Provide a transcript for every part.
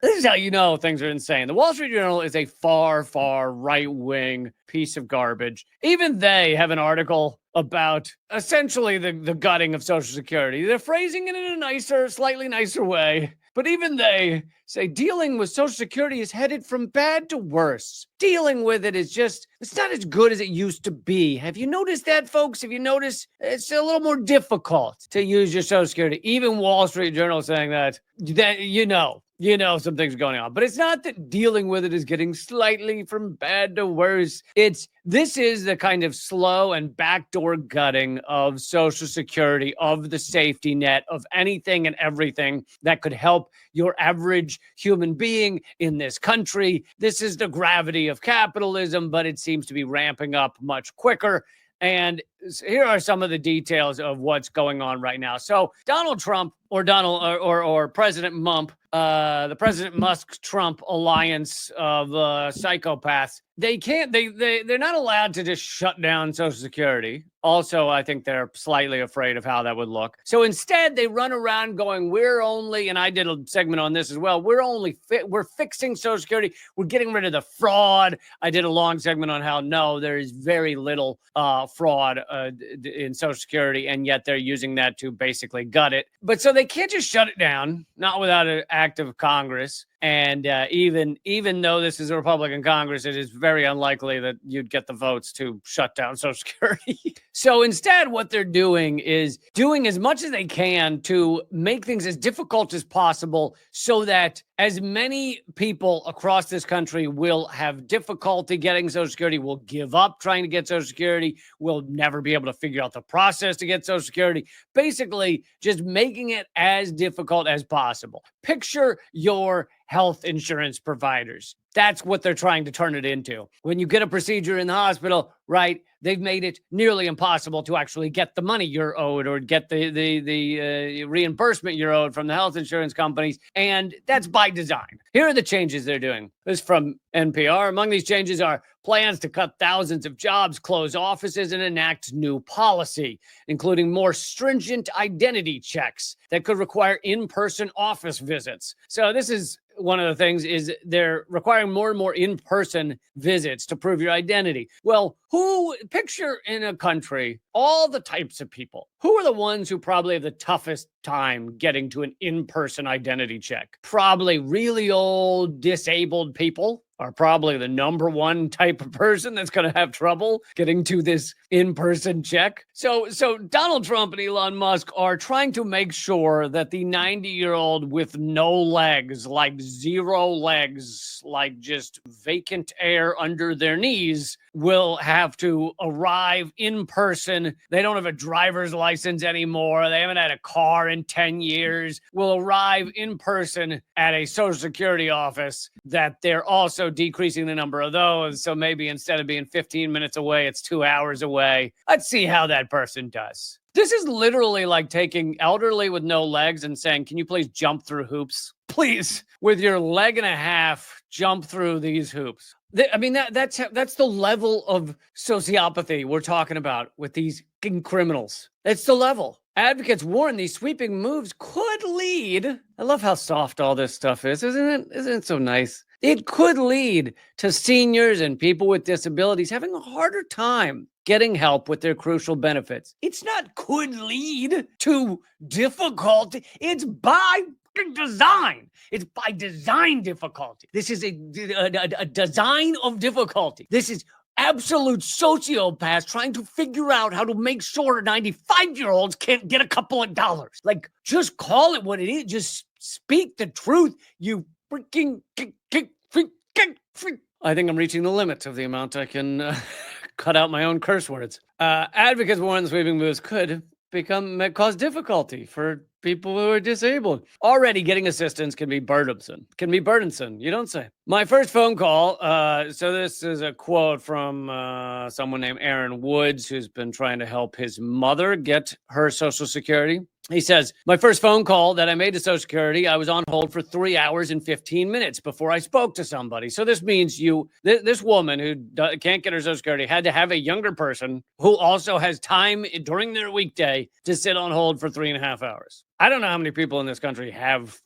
This is how you know things are insane. The Wall Street Journal is a far, far right-wing piece of garbage. Even they have an article about essentially the gutting of Social Security. They're phrasing it in a nicer, slightly nicer way. But even they say dealing with Social Security is headed from bad to worse. Dealing with it is just, it's not as good as it used to be. Have you noticed that, folks? Have you noticed it's a little more difficult to use your Social Security? Even Wall Street Journal saying that you know some things going on. But it's not that dealing with it is getting slightly from bad to worse. This is the kind of slow and backdoor gutting of Social Security, of the safety net, of anything and everything that could help your average human being in this country. This is the gravity of capitalism, but it seems to be ramping up much quicker. And here are some of the details of what's going on right now. So Donald Trump or President Mump, the President Musk-Trump alliance of psychopaths, they're not allowed to just shut down Social Security. Also, I think they're slightly afraid of how that would look. So instead, they run around going, and I did a segment on this as well, we're fixing Social Security. We're getting rid of the fraud. I did a long segment on how, no, there is very little fraud in Social Security, and yet they're using that to basically gut it. But so they can't just shut it down, not without an act of Congress. And even though this is a Republican Congress, it is very unlikely that you'd get the votes to shut down Social Security. So instead, what they're doing is doing as much as they can to make things as difficult as possible so that as many people across this country will have difficulty getting Social Security, will give up trying to get Social Security, will never be able to figure out the process to get Social Security. Basically, just making it as difficult as possible. Picture your health insurance providers. That's what they're trying to turn it into. When you get a procedure in the hospital, right, they've made it nearly impossible to actually get the money you're owed or get the reimbursement you're owed from the health insurance companies. And that's by design. Here are the changes they're doing. This is from NPR. Among these changes are plans to cut thousands of jobs, close offices, and enact new policy, including more stringent identity checks that could require in-person office visits. So this is one of the things is they're requiring more and more in-person visits to prove your identity. Well, picture in a country, all the types of people. Who are the ones who probably have the toughest time getting to an in-person identity check? Probably really old, disabled people are probably the number one type of person that's going to have trouble getting to this in-person check. So Donald Trump and Elon Musk are trying to make sure that the 90-year-old with no legs, like zero legs, like just vacant air under their knees, will have to arrive in person. They don't have a driver's license anymore. They haven't had a car in 10 years. Will arrive in person at a Social Security office, that they're also decreasing the number of those. So maybe instead of being 15 minutes away, it's 2 hours away. Let's see how that person does. This is literally like taking elderly with no legs and saying, can you please jump through hoops? Please, with your leg and a half, jump through these hoops. I mean, that's the level of sociopathy we're talking about with these criminals. It's the level. Advocates warn these sweeping moves could lead. I love how soft all this stuff is, isn't it? Isn't it so nice? It could lead to seniors and people with disabilities having a harder time getting help with their crucial benefits. It's not could lead to difficulty. It's by design. It's by design difficulty. This is a design of difficulty. This is absolute sociopaths trying to figure out how to make sure 95-year-olds can't get a couple of dollars. Like, just call it what it is. Just speak the truth, you freaking... I think I'm reaching the limits of the amount I can cut out my own curse words. Advocates warn the sweeping moves could cause difficulty for people who are disabled. Already getting assistance can be burdensome. You don't say. My first phone call, so this is a quote from someone named Aaron Woods, who's been trying to help his mother get her Social Security. He says, my first phone call that I made to Social Security, I was on hold for 3 hours and 15 minutes before I spoke to somebody. So this means this woman who can't get her Social Security had to have a younger person who also has time during their weekday to sit on hold for 3.5 hours. I don't know how many people in this country have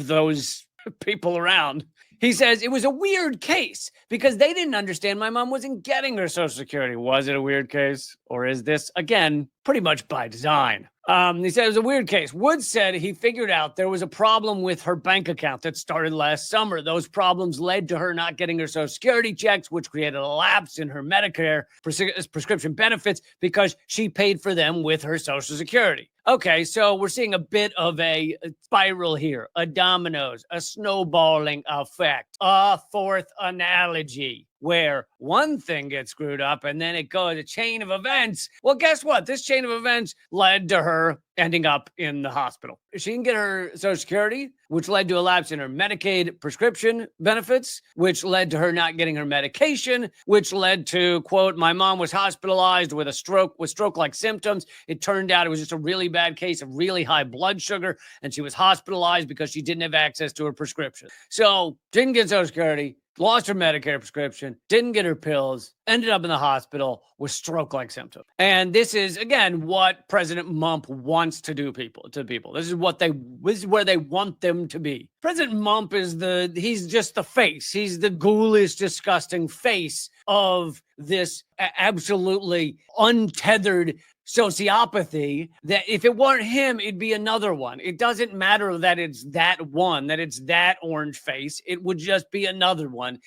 those people around. He says it was a weird case because they didn't understand my mom wasn't getting her Social Security. Was it a weird case? Or is this, again, pretty much by design? He said it was a weird case. Woods said he figured out there was a problem with her bank account that started last summer. Those problems led to her not getting her Social Security checks, which created a lapse in her Medicare prescription benefits because she paid for them with her Social Security. Okay, so we're seeing a bit of a spiral here, a dominoes, a snowballing effect, a fourth analogy where one thing gets screwed up and then it goes a chain of events. Well, guess what? This chain of events led to her ending up in the hospital. She didn't get her Social Security, which led to a lapse in her Medicaid prescription benefits, which led to her not getting her medication, which led to, quote, my mom was hospitalized with stroke-like symptoms. It turned out it was just a really bad case of really high blood sugar, and she was hospitalized because she didn't have access to her prescription. So didn't get Social Security, lost her Medicare prescription, didn't get her pills, ended up in the hospital with stroke-like symptoms. And this is, again, what President Mump wants to do to people. This is where they want them to be. President Mump he's just the face. He's the ghoulish, disgusting face of this absolutely untethered sociopathy that if it weren't him, it'd be another one. It doesn't matter that it's that one, that it's that orange face. It would just be another one.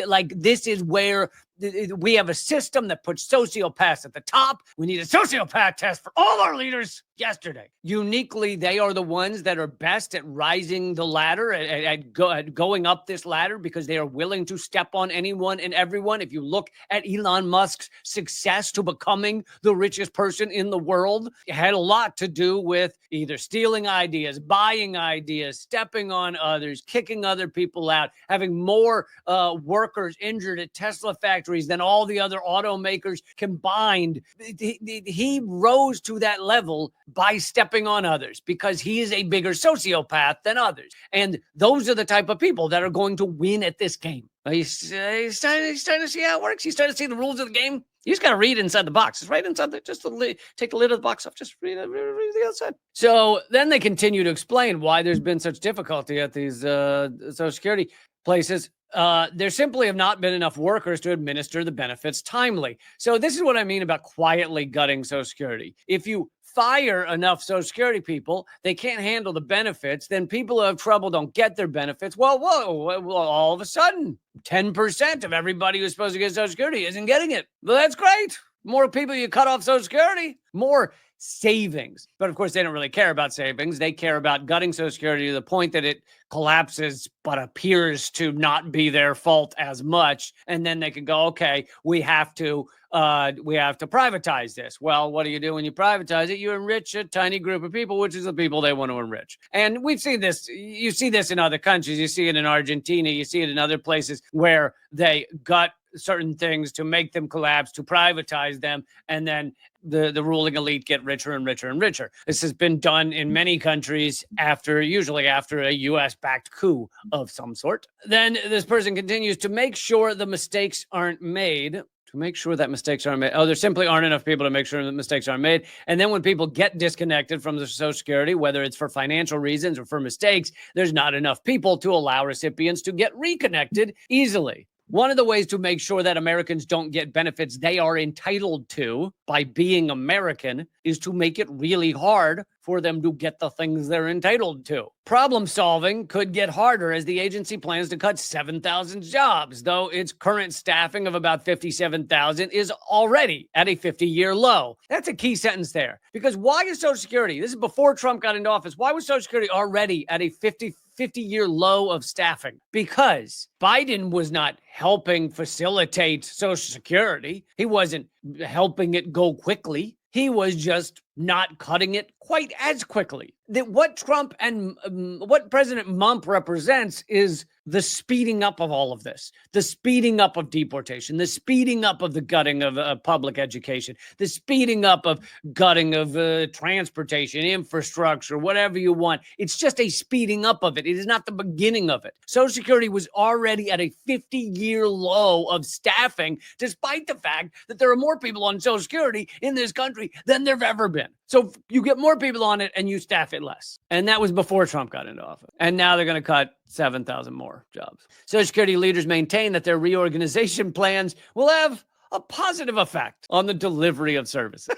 Like this is where we have a system that puts sociopaths at the top. We need a sociopath test for all our leaders yesterday. Uniquely, they are the ones that are best at rising the ladder, at going up this ladder because they are willing to step on anyone and everyone. If you look at Elon Musk's success to becoming the richest person in the world, it had a lot to do with either stealing ideas, buying ideas, stepping on others, kicking other people out, having more workers injured at Tesla factories than all the other automakers combined. He rose to that level by stepping on others because he is a bigger sociopath than others. And those are the type of people that are going to win at this game. He's starting to see how it works. He's starting to see the rules of the game. You just got to read inside the box. It's right inside take the lid of the box off. Just read the outside. So then they continue to explain why there's been such difficulty at these Social Security places. There simply have not been enough workers to administer the benefits timely. So this is what I mean about quietly gutting Social Security. If you fire enough Social Security people, they can't handle the benefits, then people who have trouble don't get their benefits. Well, all of a sudden, 10% of everybody who's supposed to get Social Security isn't getting it. Well, that's great. More people you cut off Social Security, more savings. But of course, they don't really care about savings. They care about gutting Social Security to the point that it collapses, but appears to not be their fault as much. And then they can go, okay, we have to privatize this. Well, what do you do when you privatize it? You enrich a tiny group of people, which is the people they want to enrich. And we've seen this. You see this in other countries. You see it in Argentina. You see it in other places where they gut certain things to make them collapse, to privatize them, and then the ruling elite get richer and richer and richer. This has been done in many countries usually after a US-backed coup of some sort. Then this person continues to make sure the mistakes aren't made. To make sure that mistakes aren't made. Oh, there simply aren't enough people to make sure that mistakes aren't made. And then when people get disconnected from the Social Security, whether it's for financial reasons or for mistakes, there's not enough people to allow recipients to get reconnected easily. One of the ways to make sure that Americans don't get benefits they are entitled to by being American is to make it really hard for them to get the things they're entitled to. Problem solving could get harder as the agency plans to cut 7,000 jobs, though its current staffing of about 57,000 is already at a 50-year low. That's a key sentence there. Because why is Social Security, this is before Trump got into office, why was Social Security already at a 50-year low of staffing? Because Biden was not helping facilitate Social Security. He wasn't helping it go quickly. He was just not cutting it quite as quickly. That what Trump and what President Mump represents is the speeding up of all of this, the speeding up of deportation, the speeding up of the gutting of public education, the speeding up of gutting of transportation, infrastructure, whatever you want. It's just a speeding up of it. It is not the beginning of it. Social Security was already at a 50-year low of staffing, despite the fact that there are more people on Social Security in this country than there have ever been. in. So you get more people on it and you staff it less. And that was before Trump got into office. And now they're going to cut 7,000 more jobs. Social Security leaders maintain that their reorganization plans will have a positive effect on the delivery of services.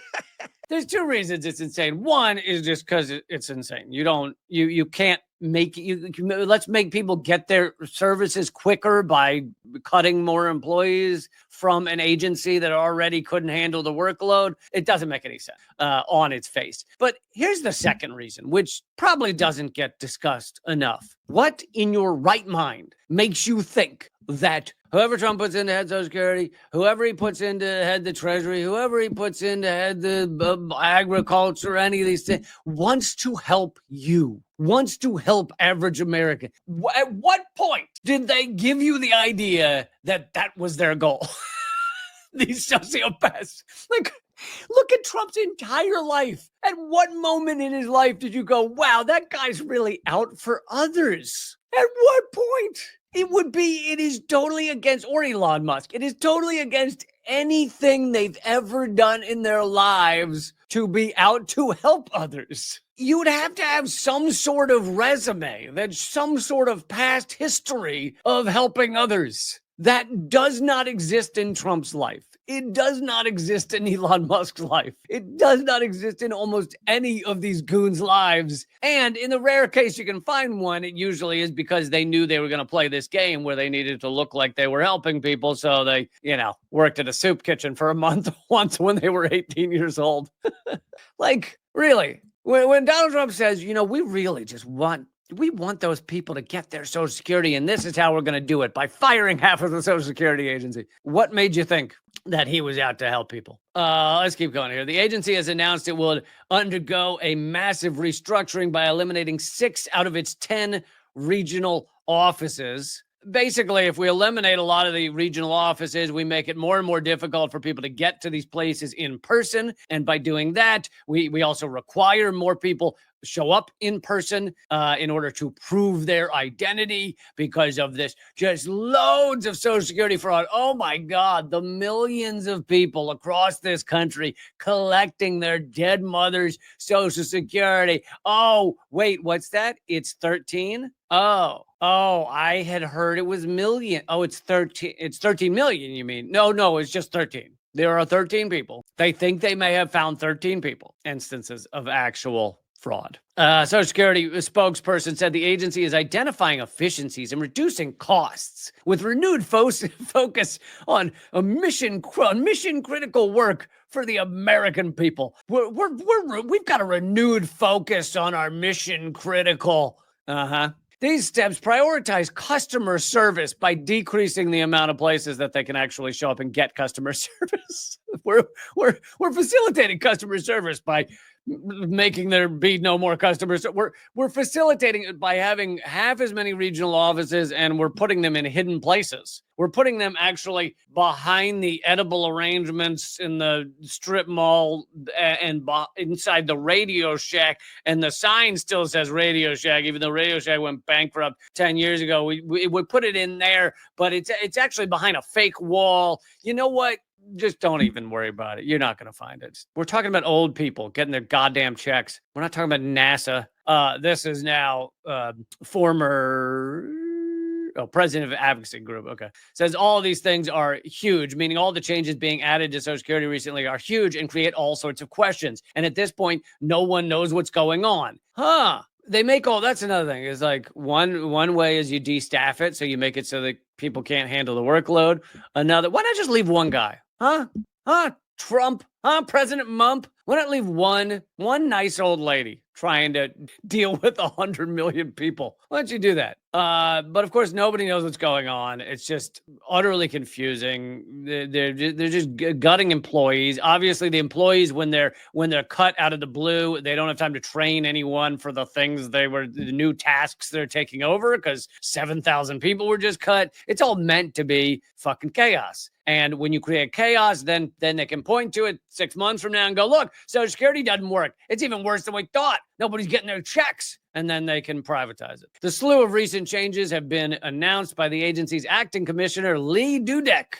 There's two reasons it's insane. One is just because it's insane. You can't make let's make people get their services quicker by cutting more employees from an agency that already couldn't handle the workload. It doesn't make any sense on its face. But here's the second reason, which probably doesn't get discussed enough. What in your right mind makes you think that whoever Trump puts into head Social Security, whoever he puts into head the Treasury, whoever he puts into head the agriculture, any of these things, wants to help you, wants to help average American? At what point did they give you the idea that that was their goal? These sociopaths. Like, look at Trump's entire life. At what moment in his life did you go, wow, that guy's really out for others? At what point? It is totally against, or Elon Musk, it is totally against anything they've ever done in their lives to be out to help others. You would have to have some sort of resume, that's some sort of past history of helping others. That does not exist in Trump's life. It does not exist in Elon Musk's life. It does not exist in almost any of these goons' lives. And in the rare case you can find one, it usually is because they knew they were going to play this game where they needed to look like they were helping people. So they, worked at a soup kitchen for a month once when they were 18 years old. Like, really? When Donald Trump says, we really just want those people to get their Social Security, and this is how we're going to do it, by firing half of the Social Security agency. What made you think that he was out to help people? Let's keep going here. The agency has announced it will undergo a massive restructuring by eliminating 6 out of its 10 regional offices. Basically, if we eliminate a lot of the regional offices, we make it more and more difficult for people to get to these places in person. And by doing that, we also require more people show up in person in order to prove their identity because of this. Just loads of Social Security fraud. Oh my God, the millions of people across this country collecting their dead mother's Social Security. Oh, wait, what's that? It's 13? Oh, I had heard it was million. Oh, it's 13. It's 13 million, you mean? No, it's just 13. There are 13 people. They think they may have found 13 people, instances of actual fraud. Social Security spokesperson said the agency is identifying efficiencies and reducing costs with renewed focus on mission critical work for the American people. We've got a renewed focus on our mission critical. These steps prioritize customer service by decreasing the amount of places that they can actually show up and get customer service. We're facilitating customer service by making there be no more customers. We're facilitating it by having half as many regional offices, and we're putting them in hidden places. We're putting them actually behind the edible arrangements in the strip mall and inside the Radio Shack. And the sign still says Radio Shack, even though Radio Shack went bankrupt 10 years ago. We put it in there, but it's actually behind a fake wall. You know what? Just don't even worry about it. You're not going to find it. We're talking about old people getting their goddamn checks. We're not talking about NASA. This is now former president of advocacy group. Okay. Says all these things are huge, meaning all the changes being added to Social Security recently are huge and create all sorts of questions. And at this point, no one knows what's going on. They make that's another thing. Is like one way is you destaff it. So you make it so that people can't handle the workload. Another, why not just leave one guy? Trump, President Mump. Why not leave one nice old lady trying to deal with 100 million people? Why don't you do that? But of course, nobody knows what's going on. It's just utterly confusing. They're just gutting employees. Obviously, the employees, when they're cut out of the blue, they don't have time to train anyone for the things the new tasks they're taking over because 7,000 people were just cut. It's all meant to be fucking chaos. And when you create chaos, then they can point to it 6 months from now and go, look, Social Security doesn't work. It's even worse than we thought. Nobody's getting their checks. And then they can privatize it. The slew of recent changes have been announced by the agency's acting commissioner, Leland Dudek.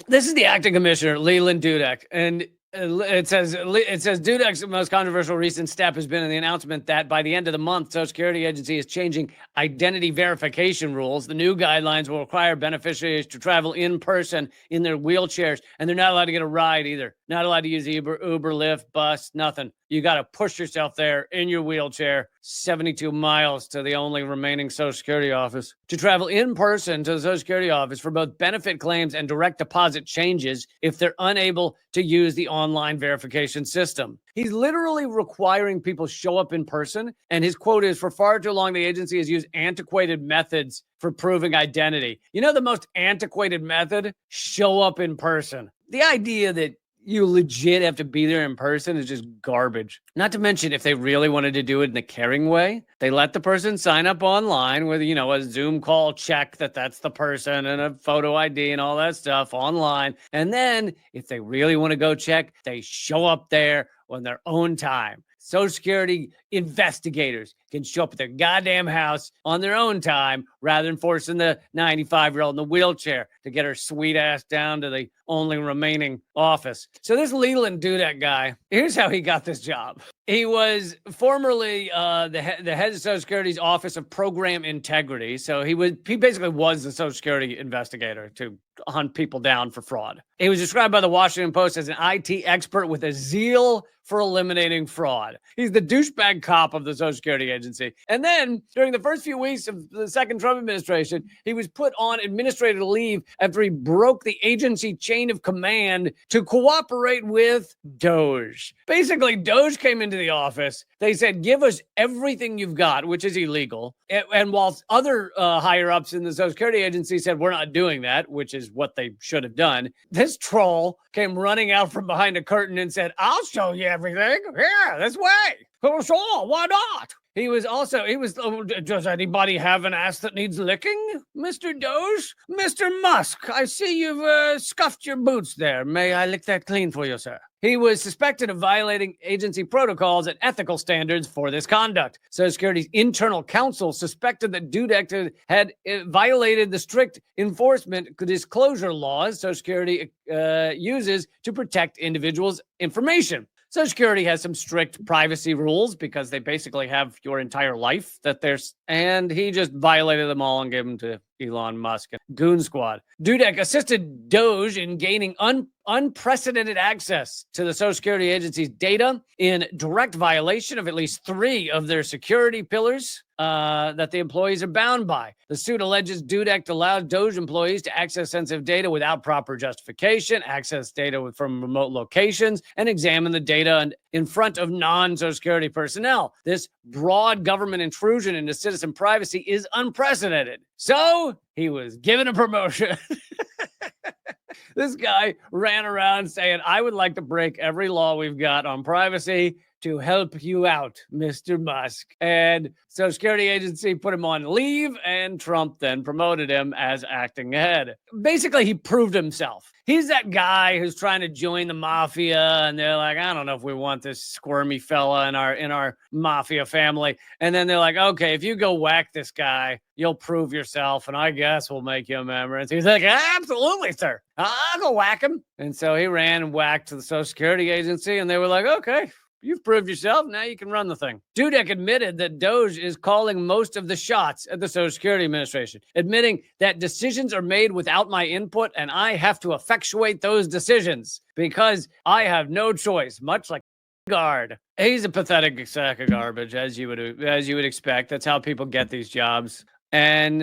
This is the acting commissioner, Leland Dudek. And It says Dudek's most controversial recent step has been in the announcement that by the end of the month, Social Security Agency is changing identity verification rules. The new guidelines will require beneficiaries to travel in person in their wheelchairs, and they're not allowed to get a ride either. Not allowed to use Uber, Lyft, bus, nothing. You got to push yourself there in your wheelchair, 72 miles to the only remaining Social Security office. To travel in person to the Social Security office for both benefit claims and direct deposit changes if they're unable to use the online verification system. He's literally requiring people show up in person, and his quote is, "For far too long, the agency has used antiquated methods for proving identity." You know the most antiquated method? Show up in person. The idea that you legit have to be there in person is just garbage. Not to mention, if they really wanted to do it in a caring way, they let the person sign up online with, a Zoom call check that that's the person and a photo ID and all that stuff online. And then if they really want to go check, they show up there on their own time. Social Security investigators can show up at their goddamn house on their own time rather than forcing the 95-year-old in the wheelchair to get her sweet ass down to the only remaining office. So this Leland Dudek guy, here's how he got this job. He was formerly the head of Social Security's Office of Program Integrity. So he basically was the Social Security investigator to hunt people down for fraud. He was described by the Washington Post as an IT expert with a zeal for eliminating fraud. He's the douchebag cop of the Social Security Agency. And then during the first few weeks of the second Trump administration, he was put on administrative leave after he broke the agency chain of command to cooperate with Doge. Basically, Doge came into the office. They said, give us everything you've got, which is illegal. And whilst other higher ups in the Social Security Agency said, we're not doing that, which is what they should have done, this troll came running out from behind a curtain and said, I'll show you everything. Here, this way. Oh, sure, why not? Does anybody have an ass that needs licking, Mr. Doge? Mr. Musk, I see you've scuffed your boots there. May I lick that clean for you, sir? He was suspected of violating agency protocols and ethical standards for this conduct. Social Security's internal counsel suspected that Dudek had violated the strict enforcement disclosure laws Social Security uses to protect individuals' information. Social Security has some strict privacy rules because they basically have your entire life and he just violated them all and gave them to Elon Musk and Goon Squad. Dudek assisted Doge in gaining unprecedented access to the Social Security Agency's data in direct violation of at least 3 of their security pillars that the employees are bound by. The suit alleges Dudek allowed Doge employees to access sensitive data without proper justification, access data from remote locations, and examine the data in front of non-Social Security personnel. This broad government intrusion into citizen privacy is unprecedented. So he was given a promotion. This guy ran around saying, I would like to break every law we've got on privacy to help you out, Mr. Musk. And Social Security Agency put him on leave, and Trump then promoted him as acting head. Basically, he proved himself. He's that guy who's trying to join the mafia, and they're like, I don't know if we want this squirmy fella in our mafia family. And then they're like, okay, if you go whack this guy, you'll prove yourself, and I guess we'll make you a member. And so he's like, absolutely, sir. I'll go whack him. And so he ran and whacked to the Social Security Agency, and they were like, okay, you've proved yourself. Now you can run the thing. Dudek admitted that Doge is calling most of the shots at the Social Security Administration, admitting that decisions are made without my input and I have to effectuate those decisions because I have no choice, much like guard. He's a pathetic sack of garbage, as you would expect. That's how people get these jobs. And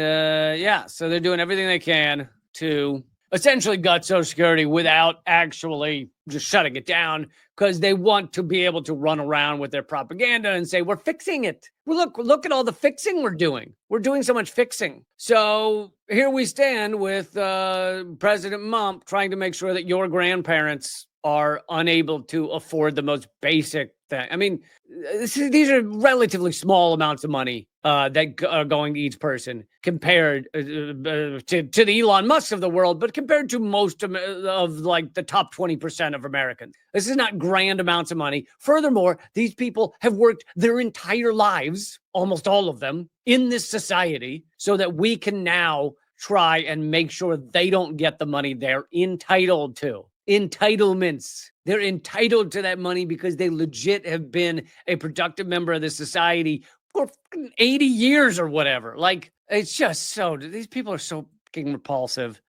so they're doing everything they can to essentially gut Social Security without actually just shutting it down because they want to be able to run around with their propaganda and say, we're fixing it. Well, look at all the fixing we're doing. We're doing so much fixing. So here we stand with President Mump trying to make sure that your grandparents are unable to afford the most basic thing. I mean, these are relatively small amounts of money that are going to each person compared to the Elon Musk of the world, but compared to most of like the top 20% of Americans. This is not grand amounts of money. Furthermore, these people have worked their entire lives, almost all of them, in this society so that we can now try and make sure they don't get the money they're entitled to. entitlements. They're entitled to that money because they legit have been a productive member of the society for 80 years or whatever. Like, it's just so, these people are so fucking repulsive.